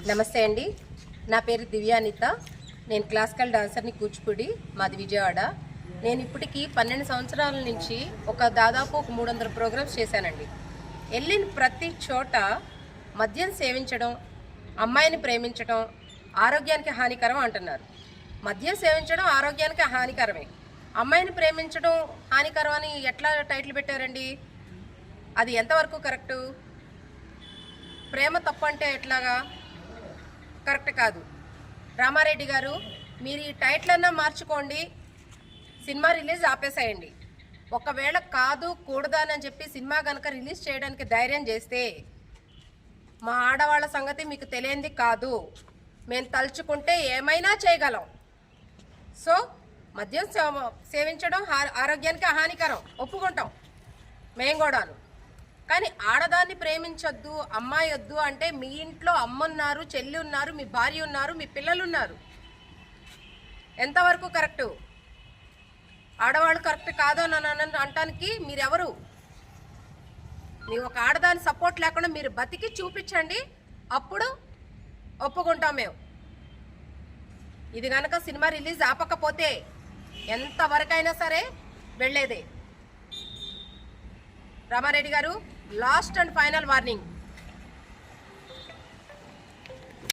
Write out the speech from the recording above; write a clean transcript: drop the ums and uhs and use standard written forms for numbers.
నమస్తే అండి, నా పేరు దివ్యానిత. నేను క్లాసికల్ డాన్సర్ని, కూచిపూడి, మాది విజయవాడ. నేను ఇప్పటికీ 12 సంవత్సరాల నుంచి దాదాపు 300 ప్రోగ్రామ్స్ చేశానండి. వెళ్ళిన ప్రతి చోట మద్యం సేవించడం, అమ్మాయిని ప్రేమించడం ఆరోగ్యానికి హానికరం అంటున్నారు. మద్యం సేవించడం ఆరోగ్యానికి హానికరమే, అమ్మాయిని ప్రేమించడం హానికరం అని ఎట్లా టైటిల్ పెట్టారండి? అది ఎంతవరకు కరెక్టు? ప్రేమ తప్పు అంటే ఎట్లాగా? కరెక్ట్ కాదు. రామారెడ్డి గారు, మీరు ఈ టైటిల్ అన్నా మార్చుకోండి, సినిమా రిలీజ్ ఆపేసేయండి. ఒకవేళ కాదు కూడదానని చెప్పి సినిమా కనుక రిలీజ్ చేయడానికి ధైర్యం చేస్తే మా ఆడవాళ్ళ సంగతి మీకు తెలియంది కాదు. మేము తలుచుకుంటే ఏమైనా చేయగలం. సో మద్యం సేవించడం ఆరోగ్యానికి హానికరం, ఒప్పుకుంటాం మేము కూడాను. కానీ ఆడదాన్ని ప్రేమించొద్దు, అమ్మాయి వద్దు అంటే మీ ఇంట్లో అమ్మ ఉన్నారు, చెల్లి ఉన్నారు, మీ భార్య ఉన్నారు, మీ పిల్లలు ఉన్నారు. ఎంతవరకు కరెక్టు? ఆడవాళ్ళు కరెక్ట్ కాదు అని అనటానికి మీరెవరు? మీ ఒక ఆడదాని సపోర్ట్ లేకుండా మీరు బతికి చూపించండి, అప్పుడు ఒప్పుకుంటాం మేము. ఇది కనుక సినిమా రిలీజ్ ఆపకపోతే ఎంతవరకైనా సరే వెళ్ళేదే. రామారెడ్డి గారు, లాస్ట్ అండ్ ఫైనల్ వార్నింగ్.